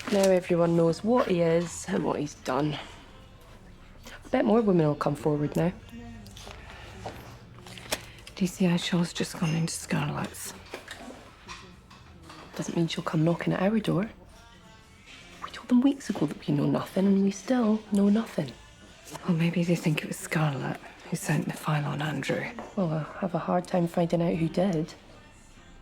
Now everyone knows what he is and what he's done. I bet more women will come forward now. Do you see how Shaw's just gone into Scarlet's? Doesn't mean she'll come knocking at our door. We told them weeks ago that we know nothing, and we still know nothing. Well, maybe they think it was Scarlet who sent the file on Andrew. Well, I have a hard time finding out who did.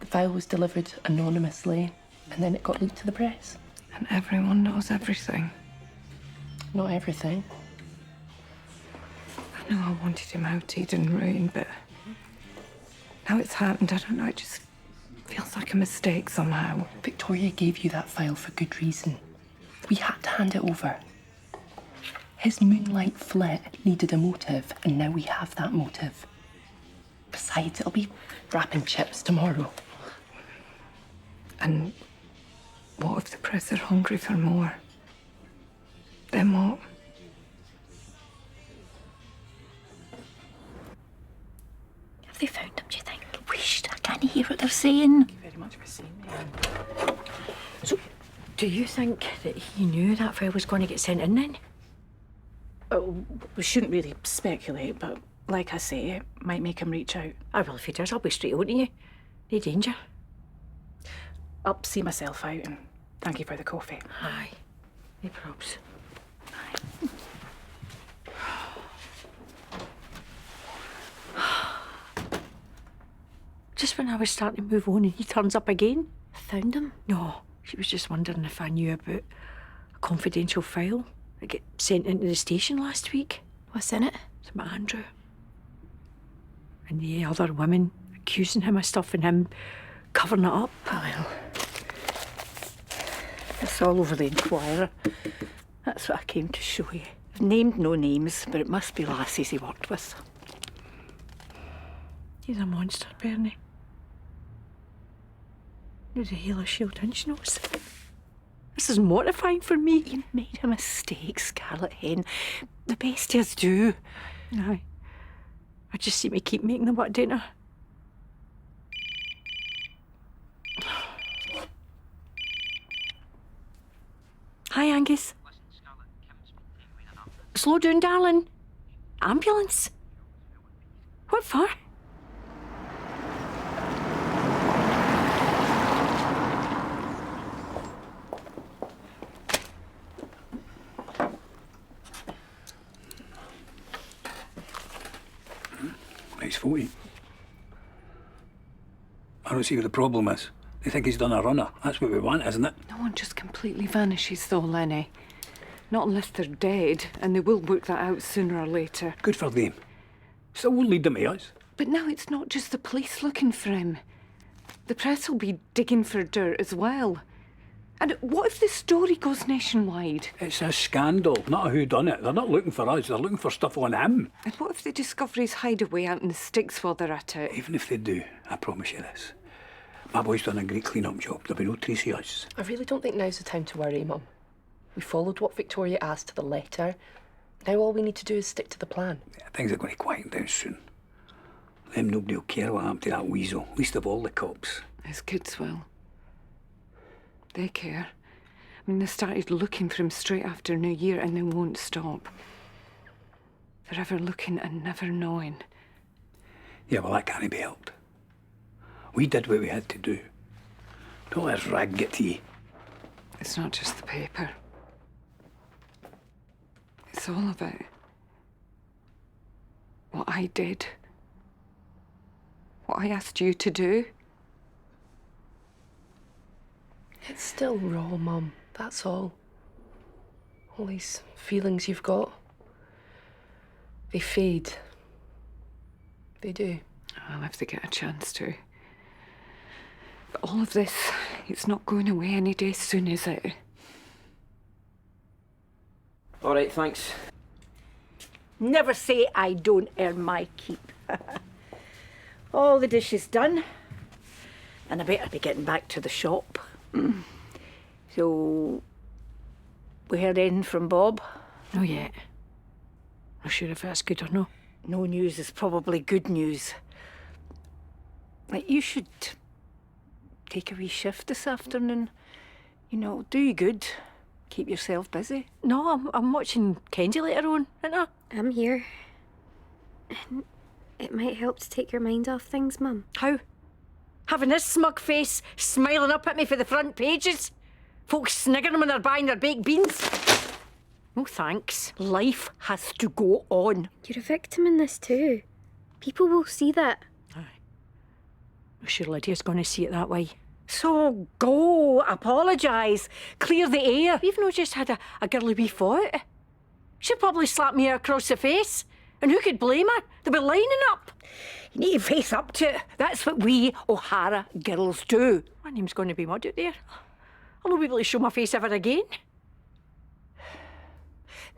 The file was delivered anonymously, and then it got leaked to the press. And everyone knows everything. Not everything. I know I wanted him outed and ruined, but now it's happened, I don't know, it just feels like a mistake somehow. Victoria gave you that file for good reason. We had to hand it over. His moonlight flit needed a motive, and now we have that motive. Besides, it'll be wrapping chips tomorrow. And what if the press are hungry for more? Then what? Have they found him, do you think? Whoosh, I can't hear what they're saying. Thank you very much for seeing me. So, do you think that he knew that file was going to get sent in then? Oh, we shouldn't really speculate, but like I say, it might make him reach out. I will, if he does, I'll be straight on to you. No danger. I'll see myself out and thank you for the coffee. Aye, no probs. Just when I was starting to move on and he turns up again. Found him? No, she was just wondering if I knew about a confidential file that got sent into the station last week. What's in it? It's about Andrew. And the other women accusing him of stuff and him covering it up. Well, it's all over the Inquirer. That's what I came to show you. I've named no names, but it must be lassies he worked with. He's a monster, Bernie. Who the hell is Sheildinch knows? This is mortifying for me. You made a mistake, Scarlet Hen. The bestias do. Aye. I just seem to keep making them, what, don't I? Hi, Angus. Slow down, darling. Ambulance? What for? Nice 40. I don't see what the problem is. They think he's done a runner. That's what we want, isn't it? No one just completely vanishes though, Lenny. Not unless they're dead, and they will work that out sooner or later. Good for them. Still won't lead them to us. But now it's not just the police looking for him. The press will be digging for dirt as well. And what if the story goes nationwide? It's a scandal, not a whodunit. They're not looking for us, they're looking for stuff on him. And what if they discover his hideaway out in the sticks while they're at it? Even if they do, I promise you this. My boy's done a great clean-up job. There'll be no trace of us. I really don't think now's the time to worry, Mum. We followed what Victoria asked to the letter. Now all we need to do is stick to the plan. Yeah, things are going to quieten down soon. Them nobody will care what happened to that weasel, least of all the cops. His kids will. They care. I mean, they started looking for him straight after New Year and they won't stop. They're ever looking and never knowing. Yeah, well, that can't be helped. We did what we had to do. Don't let us rag get to you. It's not just the paper. It's all about what I did. What I asked you to do. It's still raw, Mum. That's all. All these feelings you've got, they fade. They do. Well, if they get a chance to. But all of this, it's not going away any day soon, is it? All right, thanks. Never say I don't earn my keep. All the dishes done. And I better be getting back to the shop. So, we heard in from Bob. Not yet. Not sure if that's good or no. No news is probably good news. Like, you should take a wee shift this afternoon. You know, it'll do you good. Keep yourself busy. No, I'm watching Kenji later on, ain't I? I'm here. It might help to take your mind off things, Mum. How? Having this smug face smiling up at me for the front pages? Folks sniggering when they're buying their baked beans? No thanks. Life has to go on. You're a victim in this too. People will see that. Aye. I'm sure Lydia's going to see it that way. So go, apologise, clear the air. We've not just had a girly wee fight. She'd probably slap me across the face. And who could blame her? They were lining up. You need to face up to it. That's what we O'Hara girls do. My name's going to be Murdoch there. I'll not be able to show my face ever again.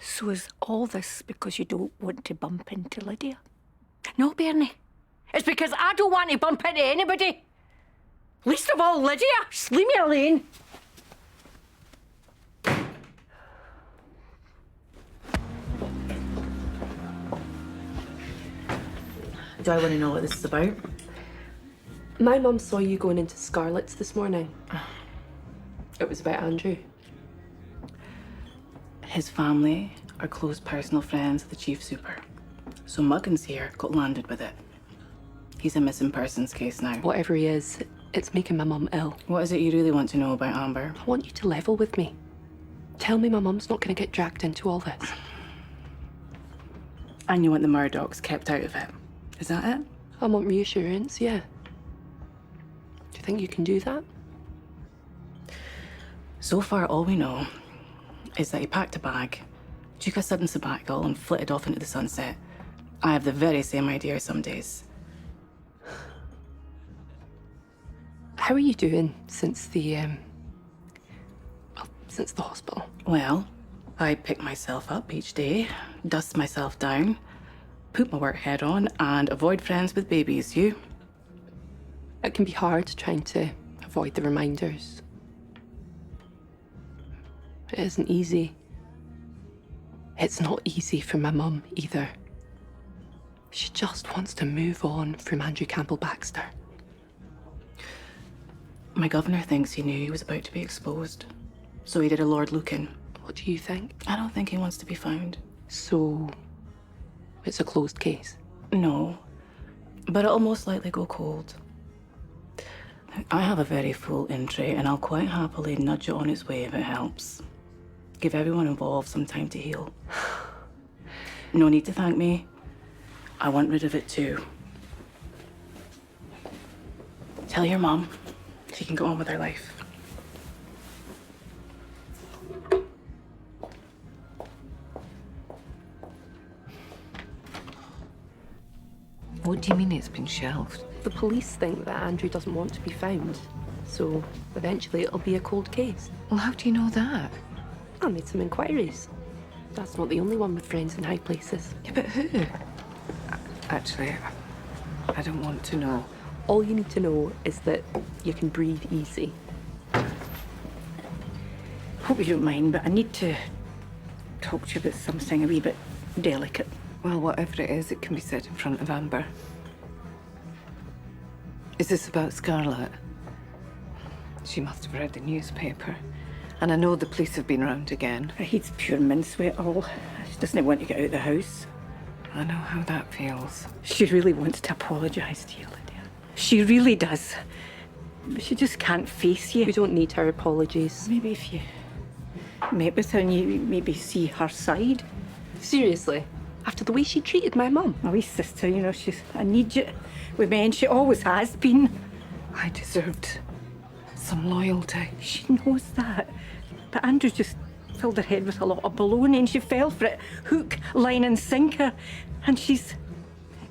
So is all this because you don't want to bump into Lydia? No, Bernie. It's because I don't want to bump into anybody. Least of all Lydia. Just leave me alone. Do I want to know what this is about? My mum saw you going into Scarlett's this morning. It was about Andrew. His family are close personal friends of the chief super. So Muggins here got landed with it. He's a missing persons case now. Whatever he is, it's making my mum ill. What is it you really want to know about Amber? I want you to level with me. Tell me my mum's not going to get dragged into all this. And you want the Murdochs kept out of it. Is that it? I want reassurance, yeah. Do you think you can do that? So far, all we know is that he packed a bag, took a sudden sabbatical and flitted off into the sunset. I have the very same idea some days. How are you doing since the, since the hospital? Well, I pick myself up each day, dust myself down, put my work head on, and avoid friends with babies. You? It can be hard trying to avoid the reminders. It isn't easy. It's not easy for my mum either. She just wants to move on from Andrew Campbell Baxter. My governor thinks he knew he was about to be exposed, so he did a Lord Lucan. What do you think? I don't think he wants to be found. So, it's a closed case? No, but it'll most likely go cold. I have a very full in tray, and I'll quite happily nudge it on its way if it helps. Give everyone involved some time to heal. No need to thank me. I want rid of it too. Tell your mum she can go on with her life. What do you mean it's been shelved? The police think that Andrew doesn't want to be found. So, eventually it'll be a cold case. Well, how do you know that? I made some inquiries. That's not the only one with friends in high places. Yeah, but who? Actually, I don't want to know. All you need to know is that you can breathe easy. Hope you don't mind, but I need to talk to you about something a wee bit delicate. Well, whatever it is, it can be said in front of Amber. Is this about Scarlett? She must have read the newspaper. And I know the police have been round again. He's pure mincemeat all. She doesn't want to get out of the house. I know how that feels. She really wants to apologise to you, Lydia. She really does. But she just can't face you. We don't need her apologies. Maybe if you met with her and you maybe see her side. Seriously? After the way she treated my mum? My wee sister, you know, she's an idiot with men. She always has been. I deserved some loyalty. She knows that. But Andrew just filled her head with a lot of baloney and she fell for it. Hook, line and sinker. And she's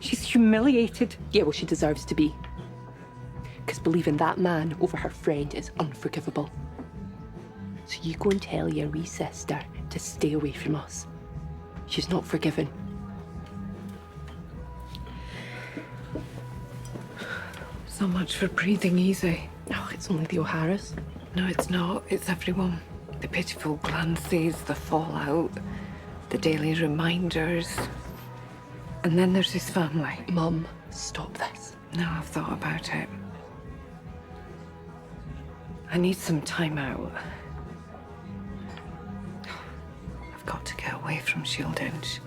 humiliated. Yeah, well, she deserves to be. Because believing that man over her friend is unforgivable. So you go and tell your wee sister to stay away from us. She's not forgiven. So much for breathing easy. Oh, it's only the O'Haras. No, it's not. It's everyone. The pitiful glances, the fallout, the daily reminders. And then there's his family. Mum, stop this. No, I've thought about it. I need some time out. I've got to get away from Sheildinch.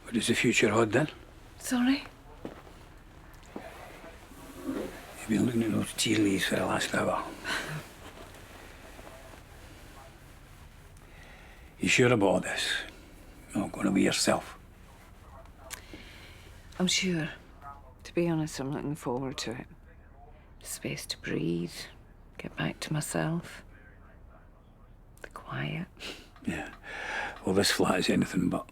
What does the future hold then? Sorry? You've been looking at those tea leaves for the last hour. You sure about this? You're not going to be yourself? I'm sure. To be honest, I'm looking forward to it. Space to breathe, get back to myself. The quiet. Yeah. Well, this flat is anything but.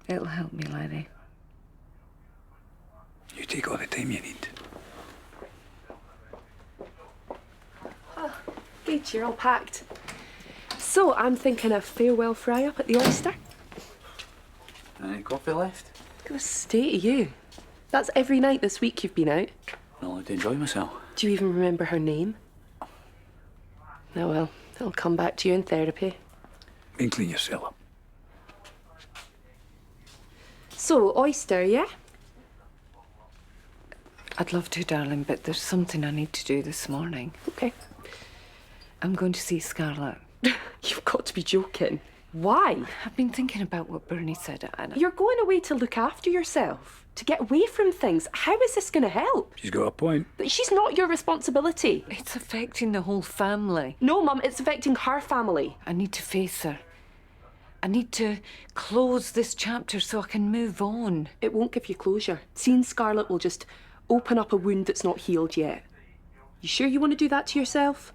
It'll help me, Lydia. You take all the time you need. Good, you're all packed. So, I'm thinking a farewell fry up at the Oyster. Any coffee left? Look at the state of you. That's every night this week you've been out. I like to enjoy myself. Do you even remember her name? Oh well, it'll come back to you in therapy. Go and clean your cell up. So, Oyster, yeah? I'd love to, darling, but there's something I need to do this morning. Okay. I'm going to see Scarlett. You've got to be joking. Why? I've been thinking about what Bernie said, and You're going away to look after yourself, to get away from things. How is this going to help? She's got a point. But she's not your responsibility. it's affecting the whole family. No, Mum, it's affecting her family. I need to face her. I need to close this chapter so I can move on. It won't give you closure. Seeing Scarlett will just open up a wound that's not healed yet. You sure you want to do that to yourself?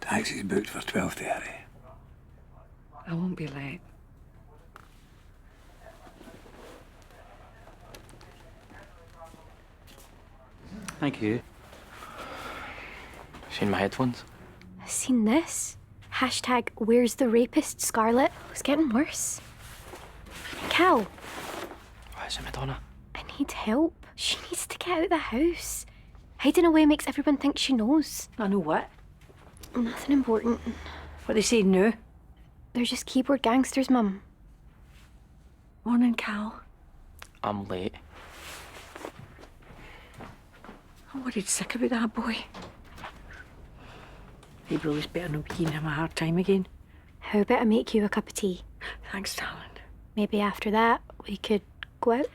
Taxi's booked for 12:30. I won't be late. Thank you. Seen my headphones? I've seen this. Hashtag where's the rapist, Scarlett? It's getting worse. Cal, Why is it Madonna? I need help. She needs to get out of the house. Hiding away makes everyone think she knows. I know what. Nothing important. What they say now. They're just keyboard gangsters, Mum. Morning, Cal. I'm late. I'm worried sick about that boy. He always better not be giving him a hard time again. How about I make you a cup of tea? Thanks, darling. Maybe after that we could go out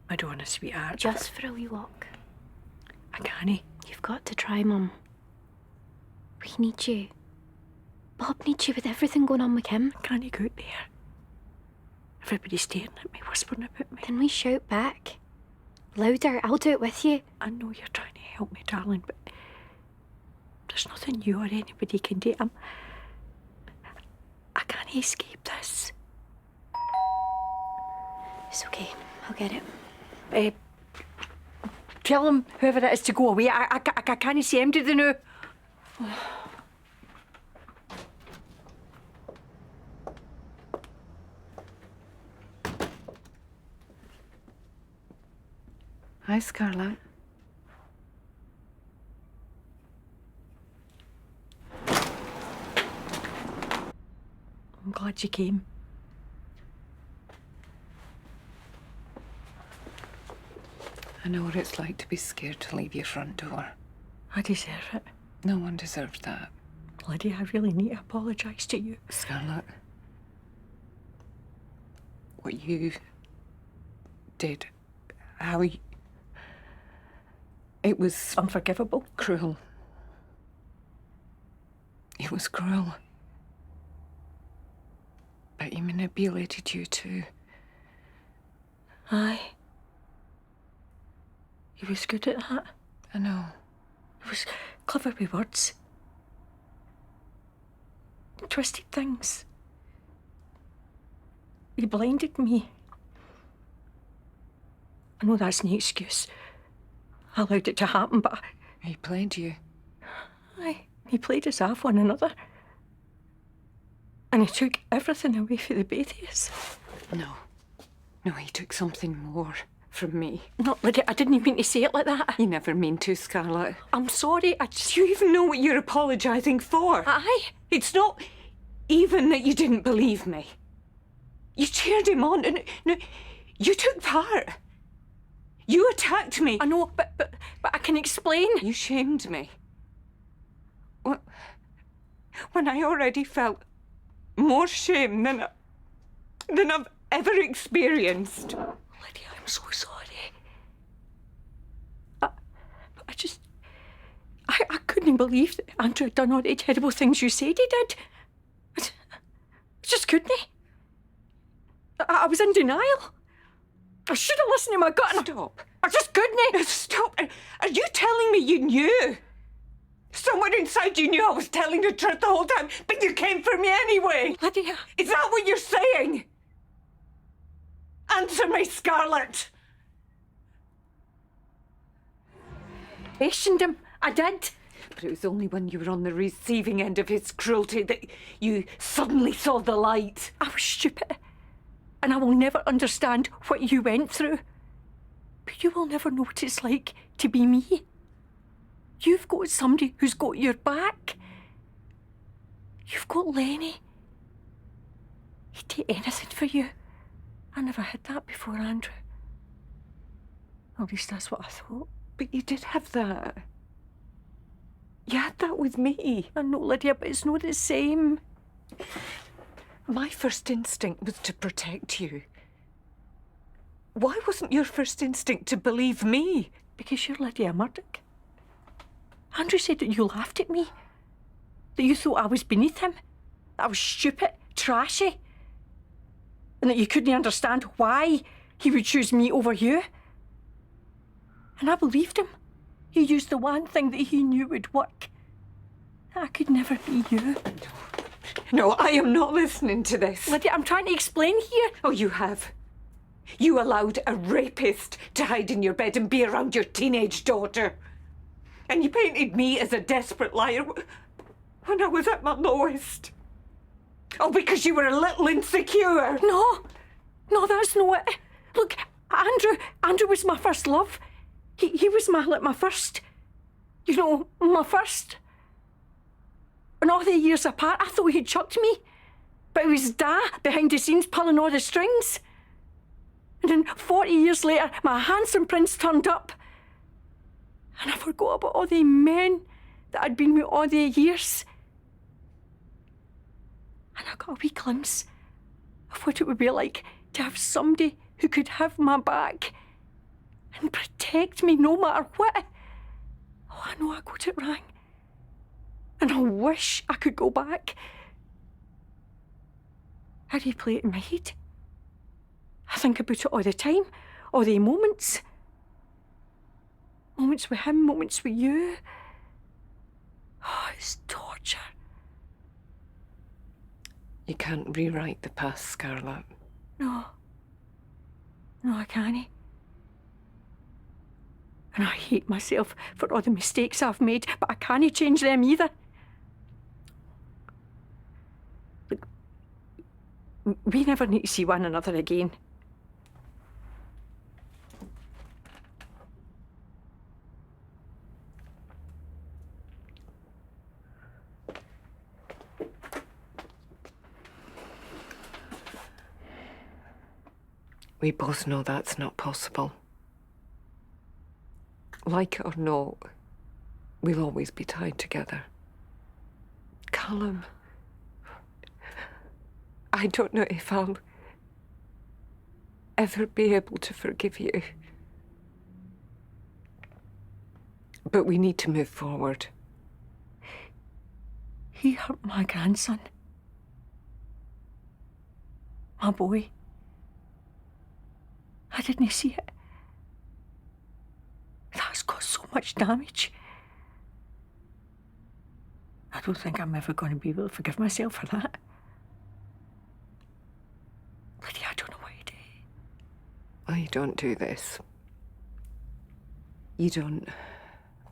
I don't want a sweetheart. just for a wee walk. I can't. You've got to try, Mum. We need you. Bob needs you with everything going on with him. I can't go out there. Everybody's staring at me, whispering about me. Can we shout back? Louder, I'll do it with you. I know you're trying to help me, darling, but there's nothing you or anybody can do. I can't escape this. It's okay, I'll get it. Tell him, whoever it is, to go away. I can't see him, do they know? Hi, Scarlett. I'm glad you came. I know what it's like to be scared to leave your front door. I deserve it. No one deserves that. Lydia, I really need to apologise to you. Scarlett, what you did, how you... It was Unforgivable. cruel. It was cruel. But he manipulated you too. Aye. He was good at that. I know. He was clever with words. Twisted things. He blinded me. I know that's no excuse. I allowed it to happen, but He played you. aye, he played us off one another. And he took everything away from the both of us. No, he took something more from me. No, Lydia, I didn't mean to say it like that. You never mean to, Scarlett. I'm sorry, I just... Do you even know what you're apologising for? Aye. It's not even that you didn't believe me. You cheered him on, and no, you took part. You attacked me. I know, but I can explain. You shamed me. When I already felt more shame than I've ever experienced. Lydia, I'm so sorry. I couldn't believe that Andrew had done all the terrible things you said he did. I just couldn't. I was in denial. I should have listened to my gut. Stop. I just couldn't. Stop. Are you telling me you knew? Somewhere inside you knew I was telling the truth the whole time, but you came for me anyway. Lydia. Is that what you're saying? Answer me, Scarlett. Questioned him. I did. But it was only when you were on the receiving end of his cruelty that you suddenly saw the light. I was stupid. And I will never understand what you went through. But you will never know what it's like to be me. You've got somebody who's got your back. You've got Lenny. He'd do anything for you. I never had that before, Andrew. At least that's what I thought. But you did have that. You had that with me. I know, Lydia, but it's not the same. My first instinct was to protect you. Why wasn't your first instinct to believe me? Because you're Lydia Murdoch. Andrew said that you laughed at me. That you thought I was beneath him. That I was stupid, trashy. And that you couldn't understand why he would choose me over you. And I believed him. He used the one thing that he knew would work. I could never be you. No, I am not listening to this. Lydia, I'm trying to explain here. Oh, you have. You allowed a rapist to hide in your bed and be around your teenage daughter. And you painted me as a desperate liar when I was at my lowest. Oh, because you were a little insecure. No, that's not it. Look, Andrew was my first love. He was my first, my first. And all the years apart, I thought he'd chucked me. But it was Da behind the scenes pulling all the strings. And then 40 years later, my handsome prince turned up. And I forgot about all the men that I'd been with all the years. And I got a wee glimpse of what it would be like to have somebody who could have my back and protect me no matter what. Oh, I know I got it wrong. And I wish I could go back. I replay it in my head. I think about it all the time, all the moments. Moments with him, moments with you. Oh, it's torture. You can't rewrite the past, Scarlett. No, I can't. And I hate myself for all the mistakes I've made, but I can't change them either. Look, we never need to see one another again. We both know that's not possible. Like it or not, we'll always be tied together. Callum, I don't know if I'll ever be able to forgive you. But we need to move forward. He hurt my grandson. My boy. I didn't see it. That's caused so much damage. I don't think I'm ever going to be able to forgive myself for that. Lydia, I don't know what to do. Well, you don't do this. You don't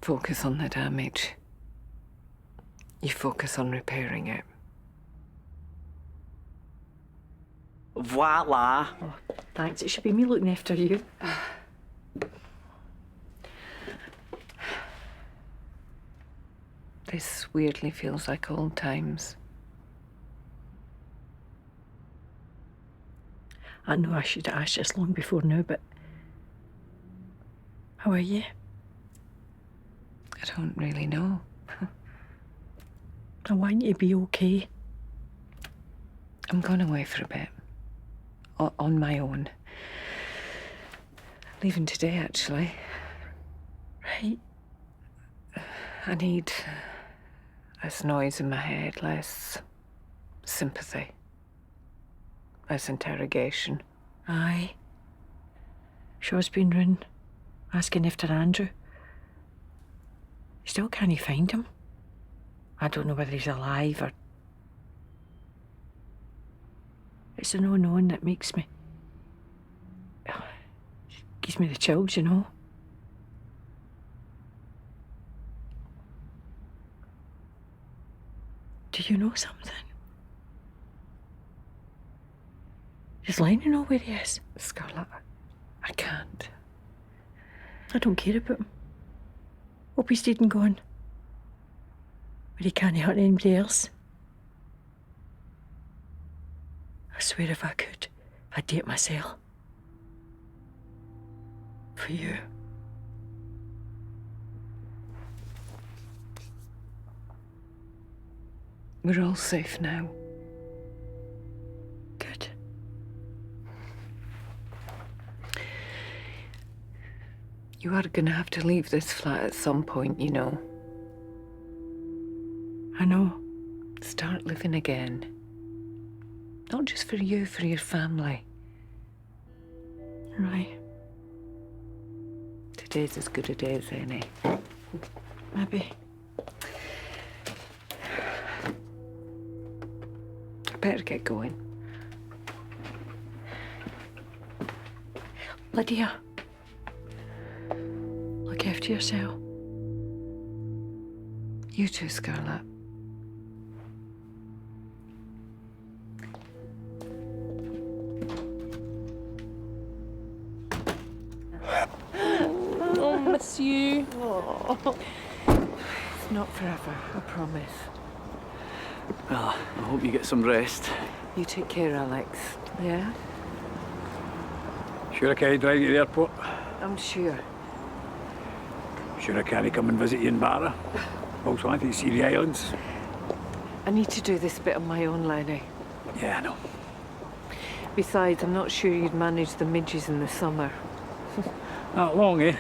focus on the damage. You focus on repairing it. Voila. Oh, thanks. It should be me looking after you. This weirdly feels like old times. I know I should have asked this long before now, but how are you? I don't really know. I want you to be okay. I'm going away for a bit. On my own. Leaving today, actually. Right. I need less noise in my head, less sympathy, less interrogation. Aye. Shaw's been round asking after Andrew. Still can't find him. I don't know whether he's alive or... It's the no knowing that makes me... gives me the chills, you know. Do you know something? Does Lenny know where he is? Scarlett, I can't. I don't care about him. Hope he's dead and gone. But he can't hurt anybody else. I swear if I could, I'd do it myself. For you. We're all safe now. Good. You are going to have to leave this flat at some point, you know. I know. Start living again. Not just for you, for your family. Right. Today's as good a day as any. Maybe. I better get going. Lydia. Look after yourself. You too, Scarlett. Oh, miss you. It's not forever, I promise. Well, I hope you get some rest. You take care, Alex. Yeah? Sure I can't drive you to the airport? I'm sure. Sure I can't come and visit you in Barra? Also wanted to see the islands? I need to do this bit on my own, Lenny. Yeah, I know. Besides, I'm not sure you'd manage the midges in the summer. Not long, eh?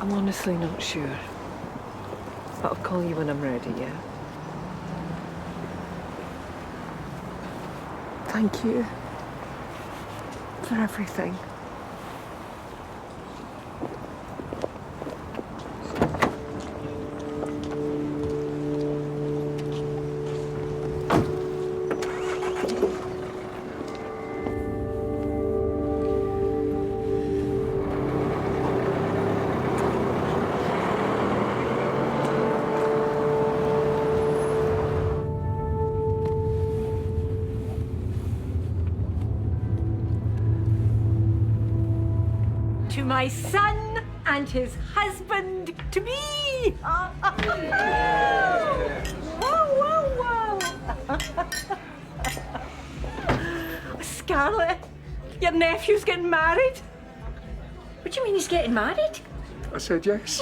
I'm honestly not sure. But I'll call you when I'm ready, yeah? Thank you for everything. To my son and his husband to be. Whoa. Scarlett, your nephew's getting married. What do you mean he's getting married? I said yes.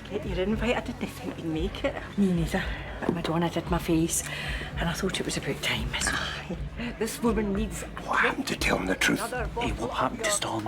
Get your invite. I didn't think you'd make it. Me neither. But Madonna did my face, and I thought it was about time. This woman needs. What happened to tell him the truth? Hey, what happened to Storm?